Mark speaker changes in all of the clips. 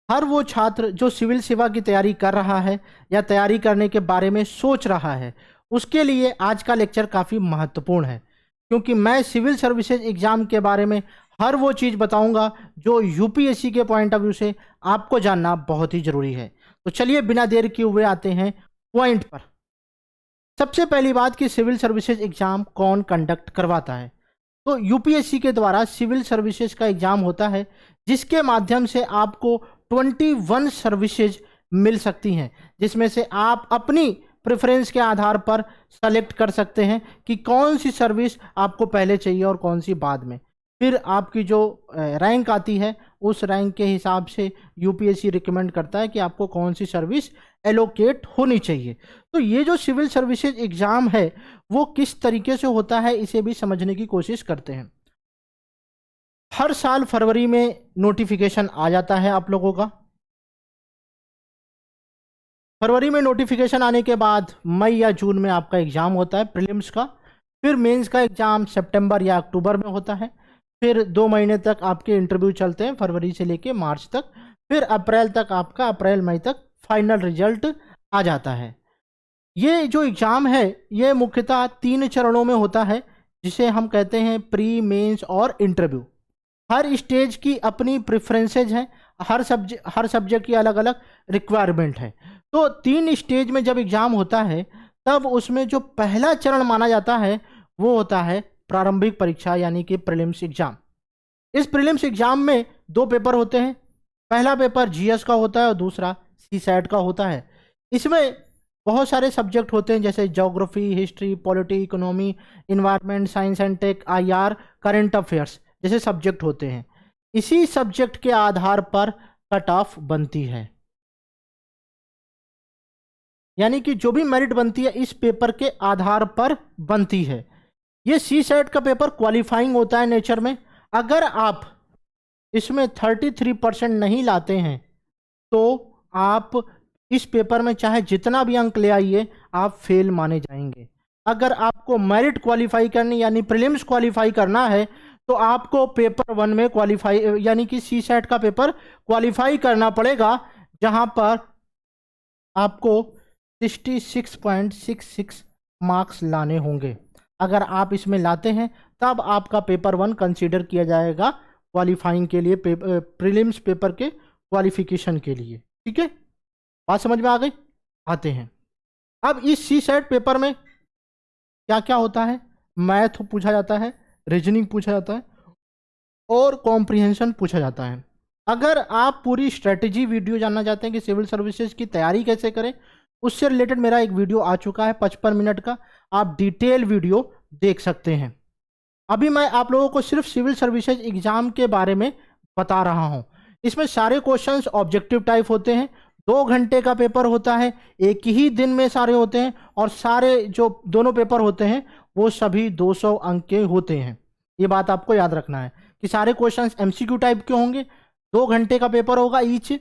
Speaker 1: हर वो छात्र जो सिविल सेवा की तैयारी कर रहा है या तैयारी करने के बारे में सोच रहा है, उसके लिए आज का लेक्चर काफ़ी महत्वपूर्ण है, क्योंकि मैं सिविल सर्विसेज एग्ज़ाम के बारे में हर वो चीज़ बताऊंगा जो यूपीएससी के पॉइंट ऑफ व्यू से आपको जानना बहुत ही ज़रूरी है। तो चलिए बिना देर किए हुए आते हैं पॉइंट पर। सबसे पहली बात कि सिविल सर्विसेज एग्ज़ाम कौन कंडक्ट करवाता है। तो यूपीएससी के द्वारा सिविल सर्विसेज का एग्ज़ाम होता है, जिसके माध्यम से आपको 21 सर्विसेज मिल सकती हैं, जिसमें से आप अपनी प्रेफरेंस के आधार पर सेलेक्ट कर सकते हैं कि कौन सी सर्विस आपको पहले चाहिए और कौन सी बाद में। फिर आपकी जो रैंक आती है, उस रैंक के हिसाब से यूपीएससी रिकमेंड करता है कि आपको कौन सी सर्विस एलोकेट होनी चाहिए। तो ये जो सिविल सर्विसेज एग्ज़ाम है वो किस तरीके से होता है, इसे भी समझने की कोशिश करते हैं। हर साल फरवरी में नोटिफिकेशन आ जाता है आप लोगों का। फरवरी में नोटिफिकेशन आने के बाद मई या जून में आपका एग्ज़ाम होता है प्रीलिम्स का। फिर मेंस का एग्ज़ाम सितंबर या अक्टूबर में होता है। फिर 2 महीने तक आपके इंटरव्यू चलते हैं, फरवरी से लेके मार्च तक। फिर अप्रैल तक आपका, अप्रैल मई तक फाइनल रिजल्ट आ जाता है। ये जो एग्ज़ाम है ये मुख्यतः 3 चरणों में होता है, जिसे हम कहते हैं प्री, मेंस और इंटरव्यू। हर स्टेज की अपनी प्रेफरेंसेज हैं, हर सब्जेक्ट की अलग अलग रिक्वायरमेंट है। तो 3 स्टेज में जब एग्ज़ाम होता है, तब उसमें जो पहला चरण माना जाता है वो होता है प्रारंभिक परीक्षा, यानी कि प्रीलिम्स एग्ज़ाम। इस प्रीलिम्स एग्ज़ाम में 2 पेपर होते हैं। पहला पेपर जीएस का होता है और दूसरा सीसैट का होता है। इसमें बहुत सारे सब्जेक्ट होते हैं, जैसे geography, history, polity, economy, environment, science and tech, IR, current affairs जैसे सब्जेक्ट होते हैं। इसी सब्जेक्ट के आधार पर कट ऑफ बनती है, यानी कि जो भी मेरिट बनती है इस पेपर के आधार पर बनती है। ये सीसैट का पेपर क्वालिफाइंग होता है नेचर में। अगर आप इसमें 33% नहीं लाते हैं तो आप इस पेपर में चाहे जितना भी अंक ले आइए, आप फेल माने जाएंगे। अगर आपको मेरिट क्वालिफाई करनी यानी प्रीलिम्स क्वालिफाई करना है, तो आपको पेपर 1 में क्वालिफाई यानी कि सीसैट का पेपर क्वालिफाई करना पड़ेगा, जहां पर आपको 66.66 मार्क्स लाने होंगे। अगर आप इसमें लाते हैं तब आपका पेपर 1 कंसीडर किया जाएगा क्वालिफाइंग के लिए, प्रीलिम्स पेपर के क्वालिफिकेशन के लिए। ठीक है, बात समझ में आ गई? आते हैं अब इस सीसैट पेपर में क्या क्या होता है। मैथ पूछा जाता है, रीजनिंग पूछा जाता है और कॉम्प्रिहेंशन पूछा जाता है। अगर आप पूरी स्ट्रेटेजी वीडियो जानना चाहते हैं कि सिविल सर्विसेज की तैयारी कैसे करें, उससे रिलेटेड मेरा एक वीडियो आ चुका है 55 मिनट का, आप डिटेल वीडियो देख सकते हैं। अभी मैं आप लोगों को सिर्फ सिविल सर्विसेज एग्जाम के बारे में बता रहा हूं। इसमें सारे क्वेश्चंस ऑब्जेक्टिव टाइप होते हैं। 2 घंटे का पेपर होता है, एक ही दिन में सारे होते हैं, और सारे जो दोनों पेपर होते हैं वो सभी 200 अंक के होते हैं। ये बात आपको याद रखना है कि सारे क्वेश्चंस एमसीक्यू टाइप के होंगे। 2 घंटे का पेपर होगा ईच,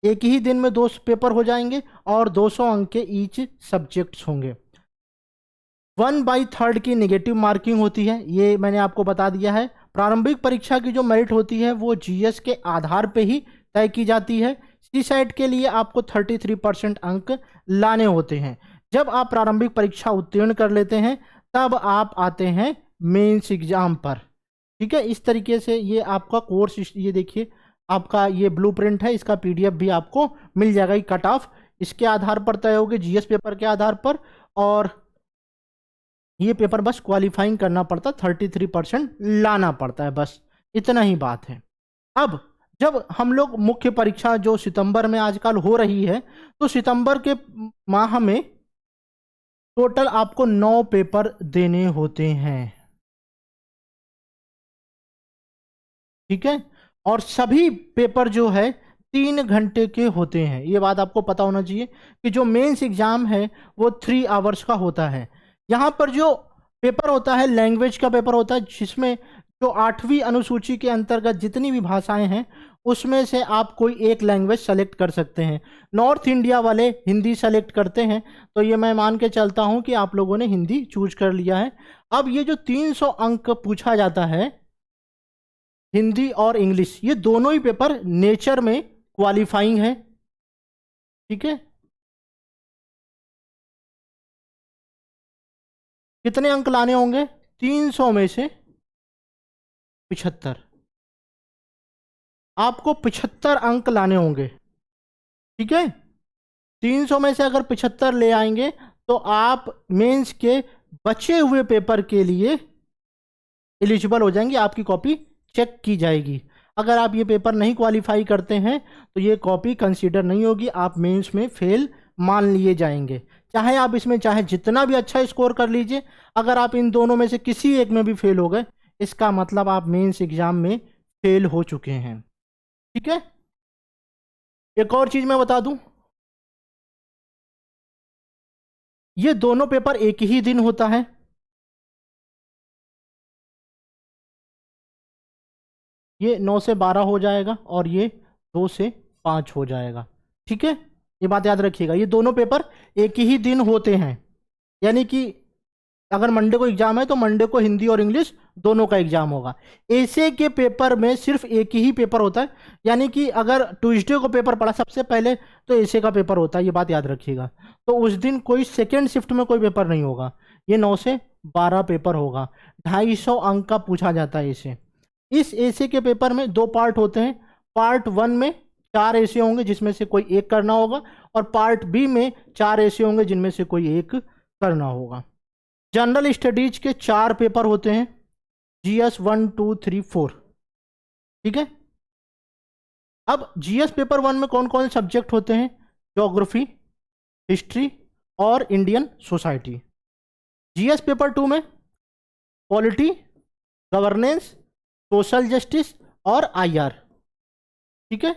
Speaker 1: एक ही दिन में 2 पेपर हो जाएंगे और 200 अंक के ईच सब्जेक्ट्स होंगे। 1/3 की नेगेटिव मार्किंग होती है, ये मैंने आपको बता दिया है। प्रारंभिक परीक्षा की जो मेरिट होती है वो जीएस के आधार पे ही तय की जाती है। सीसैट के लिए आपको 33% अंक लाने होते हैं। जब आप प्रारंभिक परीक्षा उत्तीर्ण कर लेते हैं तब आप आते हैं मेंस एग्जाम पर। ठीक है, इस तरीके से ये आपका कोर्स, ये देखिए आपका ये ब्लूप्रिंट है, इसका पीडीएफ भी आपको मिल जाएगा। कट ऑफ इसके आधार पर तय होगी, जीएस पेपर के आधार पर, और ये पेपर बस क्वालिफाइंग करना पड़ता, 33% लाना पड़ता है, बस इतना ही बात है। अब जब हम लोग मुख्य परीक्षा जो सितंबर में आजकल हो रही है, तो सितंबर के माह में टोटल आपको 9 पेपर देने होते हैं। ठीक है, और सभी पेपर जो है 3 घंटे के होते हैं। ये बात आपको पता होना चाहिए कि जो मेंस एग्जाम है वो 3 आवर्स का होता है। यहाँ पर जो पेपर होता है लैंग्वेज का पेपर होता है, जिसमें जो 8वीं अनुसूची के अंतर्गत जितनी भी भाषाएं हैं उसमें से आप कोई एक लैंग्वेज सेलेक्ट कर सकते हैं। नॉर्थ इंडिया वाले हिंदी सेलेक्ट करते हैं, तो ये मैं मान के चलता हूँ कि आप लोगों ने हिंदी चूज कर लिया है। अब ये जो 300 अंक पूछा जाता है, हिंदी और इंग्लिश, ये दोनों ही पेपर नेचर में क्वालिफाइंग है, ठीक है। कितने अंक लाने होंगे? 300 में से 75। आपको 75 अंक लाने होंगे, ठीक है। 300 में से अगर 75 ले आएंगे तो आप मेंस के बचे हुए पेपर के लिए एलिजिबल हो जाएंगे, आपकी कॉपी चेक की जाएगी। अगर आप ये पेपर नहीं क्वालिफाई करते हैं तो ये कॉपी कंसीडर नहीं होगी, आप मेंस में फेल मान लिए जाएंगे। चाहे आप इसमें चाहे जितना भी अच्छा स्कोर कर लीजिए, अगर आप इन दोनों में से किसी एक में भी फेल हो गए, इसका मतलब आप मेंस एग्जाम में फेल हो चुके हैं, ठीक है। एक और चीज मैं बता दूं, ये दोनों पेपर एक ही दिन होता है। ये 9 से 12 हो जाएगा और ये 2 से 5 हो जाएगा, ठीक है। ये बात याद रखिएगा, ये दोनों पेपर एक ही दिन होते हैं। यानी कि अगर मंडे को एग्जाम है तो मंडे को हिंदी और इंग्लिश दोनों का एग्जाम होगा। एसे के पेपर में सिर्फ एक ही पेपर होता है, यानी कि अगर ट्यूसडे को पेपर पढ़ा सबसे पहले तो एसे का पेपर होता है, ये बात याद रखिएगा। तो उस दिन कोई सेकेंड शिफ्ट में कोई पेपर नहीं होगा, ये 9 से 12 पेपर होगा। 250 अंक का पूछा जाता है एसे। इस एसे के पेपर में दो पार्ट होते हैं। पार्ट 1 में 4 एसे होंगे जिसमें से कोई एक करना होगा, और पार्ट बी में 4 एसे होंगे जिनमें से कोई एक करना होगा। जनरल स्टडीज के 4 पेपर होते हैं, जीएस 1 2 3 4, ठीक है। अब जीएस पेपर 1 में कौन कौन से सब्जेक्ट होते हैं? ज्योग्राफी, हिस्ट्री और इंडियन सोसाइटी। जीएस पेपर 2 में पॉलिटी, गवर्नेंस, सोशल जस्टिस और आईआर, ठीक है।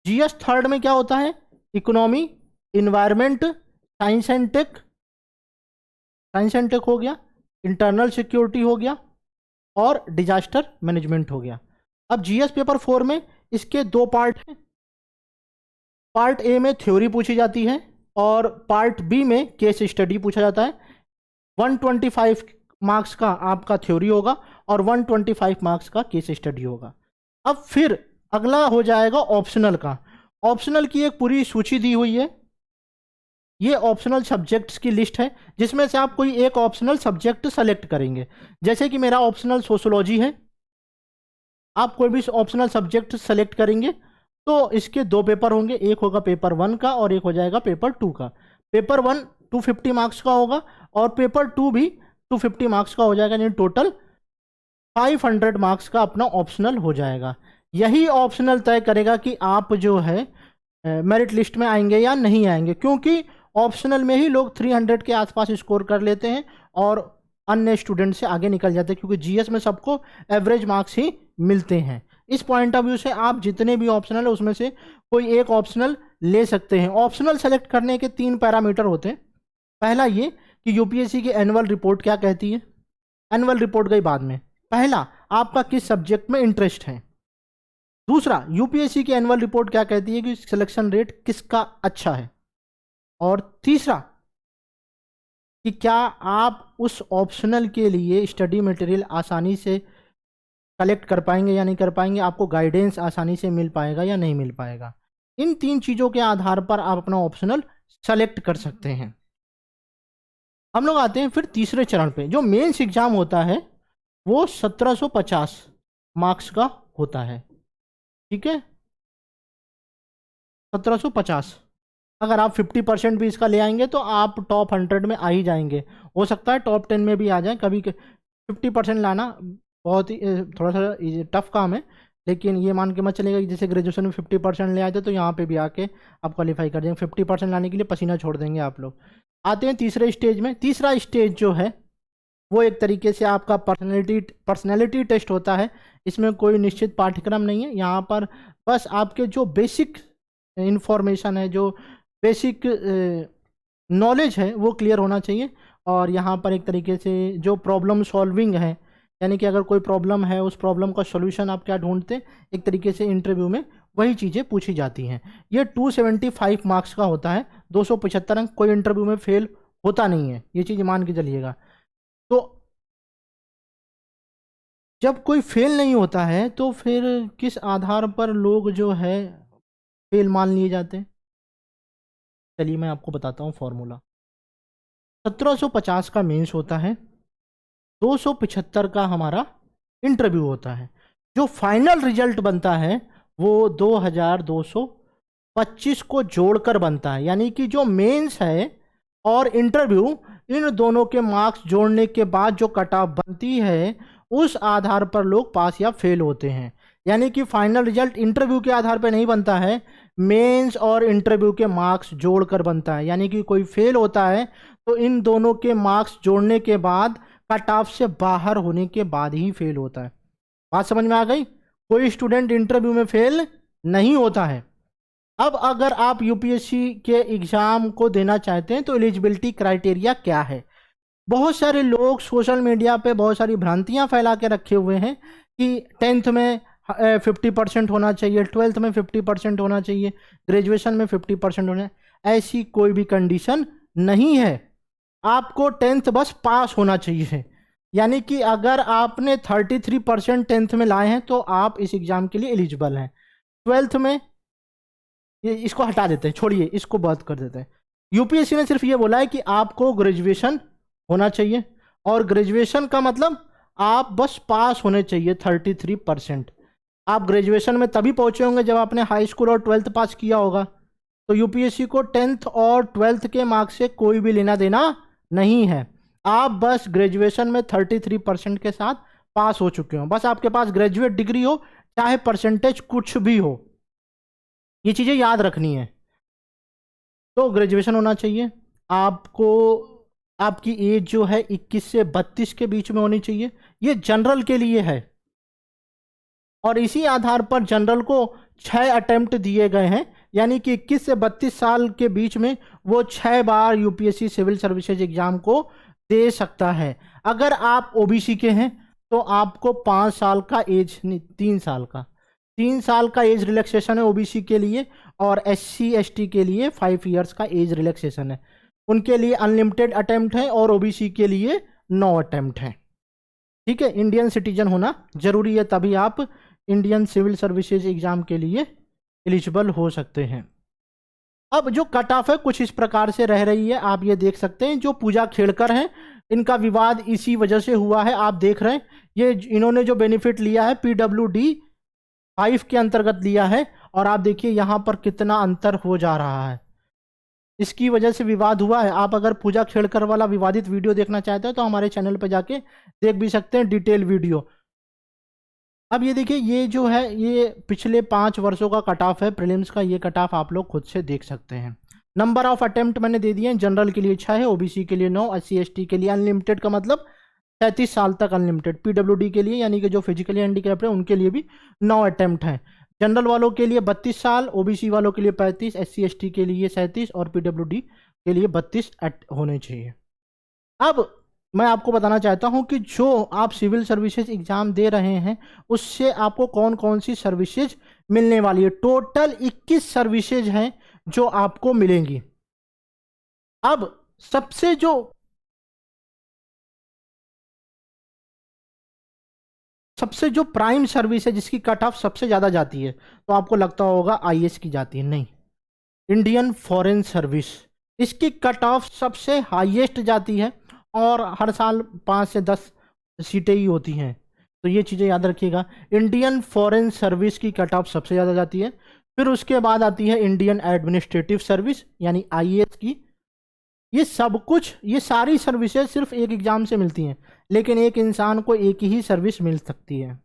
Speaker 1: जीएस थर्ड में क्या होता है? Economy, environment, science and tech, science and tech हो गया, इंटरनल सिक्योरिटी हो गया और डिजास्टर मैनेजमेंट हो गया। अब जीएस पेपर 4 में इसके दो पार्ट हैं। पार्ट ए में थ्योरी पूछी जाती है और पार्ट बी में केस स्टडी पूछा जाता है। 125 मार्क्स का आपका थ्योरी होगा और 125 मार्क्स का केस स्टडी होगा। अब फिर अगला हो जाएगा ऑप्शनल का। ऑप्शनल की एक पूरी सूची दी हुई है, ये ऑप्शनल सब्जेक्ट्स की लिस्ट है जिसमें से आप कोई एक ऑप्शनल सब्जेक्ट सेलेक्ट करेंगे। जैसे कि मेरा ऑप्शनल सोशोलॉजी है, आप कोई भी ऑप्शनल सब्जेक्ट सेलेक्ट करेंगे तो इसके दो पेपर होंगे, एक होगा पेपर 1 का और एक हो जाएगा पेपर 2 का। पेपर 1 250 मार्क्स का होगा और पेपर 2 भी 250 मार्क्स का हो जाएगा, यानी टोटल 500 मार्क्स का अपना ऑप्शनल हो जाएगा। यही ऑप्शनल तय करेगा कि आप जो है मेरिट लिस्ट में आएंगे या नहीं आएंगे, क्योंकि ऑप्शनल में ही लोग 300 के आसपास स्कोर कर लेते हैं और अन्य स्टूडेंट से आगे निकल जाते हैं, क्योंकि जीएस में सबको एवरेज मार्क्स ही मिलते हैं। इस पॉइंट ऑफ व्यू से आप जितने भी ऑप्शनल है उसमें से कोई एक ऑप्शनल ले सकते हैं। ऑप्शनल सेलेक्ट करने के 3 पैरामीटर होते हैं। पहला ये कि यूपीएससी की एनुअल रिपोर्ट क्या कहती है, एनुअल रिपोर्ट गई बाद में। पहला, आपका किस सब्जेक्ट में इंटरेस्ट है। दूसरा, यूपीएससी की एनुअल रिपोर्ट क्या कहती है कि सिलेक्शन रेट किसका अच्छा है। और तीसरा कि क्या आप उस ऑप्शनल के लिए स्टडी मटेरियल आसानी से कलेक्ट कर पाएंगे या नहीं कर पाएंगे, आपको गाइडेंस आसानी से मिल पाएगा या नहीं मिल पाएगा। इन 3 चीज़ों के आधार पर आप अपना ऑप्शनल सेलेक्ट कर सकते हैं। हम लोग आते हैं फिर तीसरे चरण पे। जो मेंस एग्जाम होता है वो 1750 मार्क्स का होता है, ठीक है। 1750, अगर आप 50% भी इसका ले आएंगे तो आप टॉप 100 में आ ही जाएंगे। हो सकता है टॉप 10 में भी आ जाए कभी। 50% लाना बहुत ही थोड़ा सा टफ काम है, लेकिन ये मान के मत चलेगा कि जैसे ग्रेजुएशन में 50% ले आए थे तो यहाँ पे भी आके आप क्वालिफाई कर देंगे। 50% लाने के लिए पसीना छोड़ देंगे आप लोग। आते हैं तीसरे स्टेज में। तीसरा स्टेज जो है वो एक तरीके से आपका पर्सनैलिटी टेस्ट होता है। इसमें कोई निश्चित पाठ्यक्रम नहीं है, यहाँ पर बस आपके जो बेसिक इंफॉर्मेशन है, जो बेसिक नॉलेज है वो क्लियर होना चाहिए। और यहाँ पर एक तरीके से जो प्रॉब्लम सॉल्विंग है, यानी कि अगर कोई प्रॉब्लम है उस प्रॉब्लम का सॉल्यूशन आप क्या ढूंढते हैं, एक तरीके से इंटरव्यू में वही चीज़ें पूछी जाती हैं। ये 275 मार्क्स का होता है, 275 अंक। कोई इंटरव्यू में फेल होता नहीं है, ये चीज़ मान के चलिएगा। तो जब कोई फेल नहीं होता है तो फिर किस आधार पर लोग जो है फेल मान लिए जाते हैं? चलिए मैं आपको बताता हूँ फॉर्मूला। 1750 का मेंस होता है, 275 का हमारा इंटरव्यू होता है। जो फाइनल रिजल्ट बनता है वो 2225 को जोड़कर बनता है। यानी कि जो मेंस है और इंटरव्यू, इन दोनों के मार्क्स जोड़ने के बाद जो कट ऑफ बनती है उस आधार पर लोग पास या फेल होते हैं। यानी कि फाइनल रिजल्ट इंटरव्यू के आधार पर नहीं बनता है, मेंस और इंटरव्यू के मार्क्स जोड़कर बनता है। यानी कि कोई फेल होता है तो इन दोनों के मार्क्स जोड़ने के बाद, कट ऑफ से बाहर होने के बाद ही फेल होता है। बात समझ में आ गई? कोई स्टूडेंट इंटरव्यू में फेल नहीं होता है। अब अगर आप यूपीएससी के एग्जाम को देना चाहते हैं तो एलिजिबिलिटी क्राइटेरिया क्या है? बहुत सारे लोग सोशल मीडिया पे बहुत सारी भ्रांतियां फैला के रखे हुए हैं कि 10th में 50% होना चाहिए, 12th में 50% होना चाहिए, ग्रेजुएशन में 50% होना चाहिए। ऐसी कोई भी कंडीशन नहीं है। आपको 10th बस पास होना चाहिए। यानी कि अगर आपने 33% 10th में लाए हैं तो आप इस एग्जाम के लिए एलिजिबल हैं। 12th में ये इसको हटा देते हैं, छोड़िए, इसको बात कर देते हैं। यूपीएससी ने सिर्फ ये बोला है कि आपको ग्रेजुएशन होना चाहिए, और ग्रेजुएशन का मतलब आप बस पास होने चाहिए 33%। आप ग्रेजुएशन में तभी पहुंचे होंगे जब आपने हाई स्कूल और 12th पास किया होगा। तो यूपीएससी को 10th और 12th के मार्क्स से कोई भी लेना देना नहीं है। आप बस ग्रेजुएशन में 33% के साथ पास हो चुके हो, बस आपके पास ग्रेजुएट डिग्री हो, चाहे परसेंटेज कुछ भी हो। ये चीज़ें याद रखनी है। तो ग्रेजुएशन होना चाहिए आपको। आपकी एज जो है 21 से 32 के बीच में होनी चाहिए। ये जनरल के लिए है, और इसी आधार पर जनरल को 6 अटेम्प्ट दिए गए हैं। यानी कि 21 से 32 साल के बीच में वो 6 बार यूपीएससी सिविल सर्विसेज एग्जाम को दे सकता है। अगर आप ओबीसी के हैं तो आपको 5 साल का एज, नहीं 3 साल का एज रिलैक्सेशन है ओबीसी के लिए, और एससी एसटी के लिए 5 इयर्स का एज रिलैक्सेशन है। उनके लिए अनलिमिटेड अटेम्प्ट है और ओबीसी के लिए 9 अटेम्प्ट है। ठीक है, इंडियन सिटीजन होना जरूरी है, तभी आप इंडियन सिविल सर्विसेज एग्जाम के लिए एलिजिबल हो सकते हैं। अब जो कट ऑफ है कुछ इस प्रकार से रह रही है, आप ये देख सकते हैं। जो पूजा खेड़कर हैं, इनका विवाद इसी वजह से हुआ है। आप देख रहे हैं, ये इन्होंने जो बेनिफिट लिया है पीडब्ल्यूडी 5 के अंतर्गत लिया है, और आप देखिए यहाँ पर कितना अंतर हो जा रहा है। इसकी वजह से विवाद हुआ है। आप अगर पूजा खेड़कर वाला विवादित वीडियो देखना चाहते हो तो हमारे चैनल पर जाके देख भी सकते हैं, डिटेल वीडियो। अब ये देखिए, ये जो है ये पिछले 5 वर्षों का कट ऑफ है प्रीलिम्स का। ये कट ऑफ आप लोग खुद से देख सकते हैं। नंबर ऑफ अटेम्प्ट मैंने दे दिए हैं। जनरल के लिए 6 है, ओबीसी के लिए 9, एससी एसटी के लिए अनलिमिटेड का मतलब 37 साल तक अनलिमिटेड। पीडब्ल्यूडी के लिए यानी कि जो फिजिकली हैंडीकैप्ड है उनके लिए भी 9 अटेम्प्ट हैं। जनरल वालों के लिए 32 साल, ओबीसी वालों के लिए 35, एससी एसटी के लिए 37 और पीडब्ल्यूडी के लिए 32 होने चाहिए। अब मैं आपको बताना चाहता हूं कि जो आप सिविल सर्विसेज एग्जाम दे रहे हैं उससे आपको कौन कौन सी सर्विसेज मिलने वाली है। टोटल 21 सर्विसेज हैं जो आपको मिलेंगी। अब सबसे जो प्राइम सर्विस है जिसकी कट ऑफ सबसे ज़्यादा जाती है, तो आपको लगता होगा आईएएस की जाती है। नहीं, इंडियन फॉरेन सर्विस, इसकी कट ऑफ सबसे हाईएस्ट जाती है, और हर साल 5 से 10 सीटें ही होती हैं। तो ये चीज़ें याद रखिएगा। इंडियन फॉरेन सर्विस की कट ऑफ सबसे ज़्यादा जाती है। फिर उसके बाद आती है इंडियन एडमिनिस्ट्रेटिव सर्विस यानी आईएएस की। ये सब कुछ, ये सारी सर्विसेज सिर्फ एक एग्जाम से मिलती हैं, लेकिन एक इंसान को एक ही सर्विस मिल सकती है।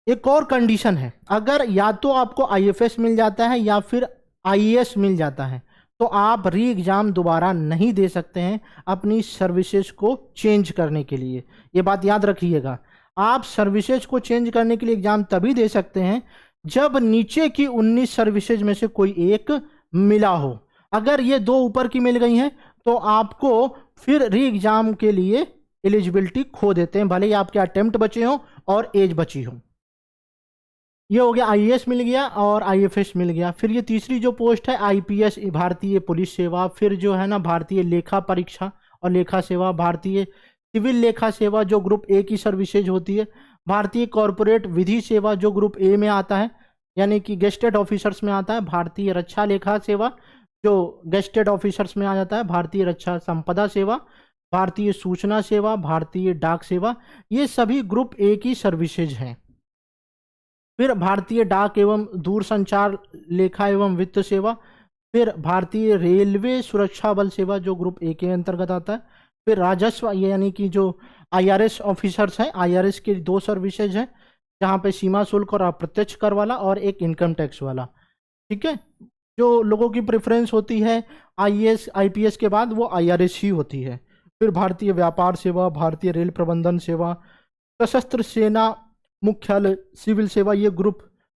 Speaker 1: एक और कंडीशन है, अगर या तो आपको आईएफएस मिल जाता है या फिर आईएएस मिल जाता है तो आप री एग्ज़ाम दोबारा नहीं दे सकते हैं अपनी सर्विसेज को चेंज करने के लिए। ये बात याद रखिएगा। आप सर्विसेज को चेंज करने के लिए एग्ज़ाम तभी दे सकते हैं जब नीचे की 19 सर्विसेज में से कोई एक मिला हो। अगर ये 2 ऊपर की मिल गई हैं तो आपको फिर री एग्ज़ाम के लिए एलिजिबिलिटी खो देते हैं, भले ही आपके अटेम्प्ट बचे हों और एज बची हो। ये हो गया, आईएएस मिल गया और आईएफएस मिल गया। फिर ये तीसरी जो पोस्ट है आईपीएस, भारतीय पुलिस सेवा। फिर जो है ना भारतीय लेखा परीक्षा और लेखा सेवा, भारतीय सिविल लेखा सेवा जो ग्रुप ए की सर्विसेज होती है, भारतीय कॉरपोरेट विधि सेवा जो ग्रुप ए में आता है, यानी कि गेस्टेड ऑफिसर्स में आता है भारतीय रक्षा लेखा सेवा, जो गेस्टेड ऑफिसर्स में आ जाता है भारतीय रक्षा संपदा सेवा, भारतीय सूचना सेवा, भारतीय डाक सेवा, ये सभी ग्रुप ए की सर्विसेज हैं। फिर भारतीय डाक एवं दूरसंचार लेखा एवं वित्त सेवा, फिर भारतीय रेलवे सुरक्षा बल सेवा जो ग्रुप ए के अंतर्गत आता है, फिर राजस्व यानी कि जो आईआरएस ऑफिसर्स हैं, आईआरएस के 2 सर्विसेज हैं जहाँ पे सीमा शुल्क और अप्रत्यक्ष कर वाला और एक इनकम टैक्स वाला। ठीक है, जो लोगों की प्रेफरेंस होती है आईएएस आईपीएस के बाद वो आईआरएस ही होती है। फिर भारतीय व्यापार सेवा, भारतीय रेल प्रबंधन सेवा, सशस्त्र सेना मुख्यालय सिविल सेवा, ये ग्रुप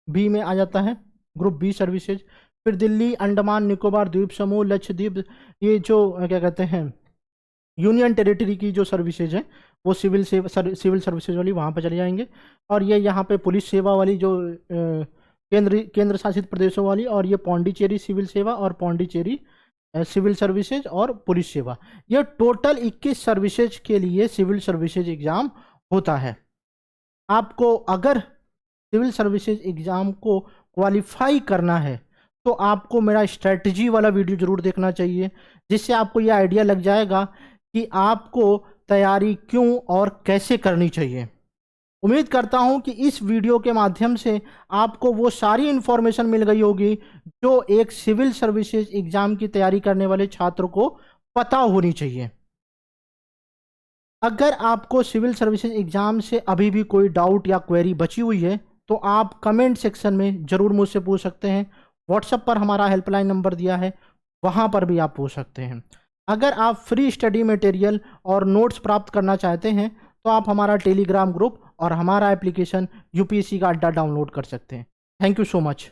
Speaker 1: बी में आ जाता है, ग्रुप बी सर्विसेज। फिर दिल्ली अंडमान निकोबार द्वीप समूह लक्षद्वीप, ये जो क्या कहते हैं यूनियन टेरिटरी की जो सर्विसेज है वो सिविल सर्विसेज वाली वहाँ पर चले जाएंगे। और ये यहाँ पे पुलिस सेवा वाली जो केंद्र शासित प्रदेशों वाली, और ये पौंडीचेरी सिविल सेवा और पौंडीचेरी सिविल सर्विसेज और पुलिस सेवा, ये टोटल 21 सर्विसेज के लिए सिविल सर्विसेज एग्जाम होता है। आपको अगर सिविल सर्विसेज एग्जाम को क्वालिफाई करना है तो आपको मेरा स्ट्रेटजी वाला वीडियो जरूर देखना चाहिए, जिससे आपको ये आइडिया लग जाएगा कि आपको तैयारी क्यों और कैसे करनी चाहिए। उम्मीद करता हूं कि इस वीडियो के माध्यम से आपको वो सारी इंफॉर्मेशन मिल गई होगी जो एक सिविल सर्विसेज एग्जाम की तैयारी करने वाले छात्र को पता होनी चाहिए। अगर आपको सिविल सर्विसेज एग्जाम से अभी भी कोई डाउट या क्वेरी बची हुई है तो आप कमेंट सेक्शन में ज़रूर मुझसे पूछ सकते हैं। व्हाट्सएप पर हमारा हेल्पलाइन नंबर दिया है, वहाँ पर भी आप पूछ सकते हैं। अगर आप फ्री स्टडी मटेरियल और नोट्स प्राप्त करना चाहते हैं तो आप हमारा टेलीग्राम ग्रुप और हमारा एप्लीकेशन यूपीएससी का अड्डा डाउनलोड कर सकते हैं। Thank you so much.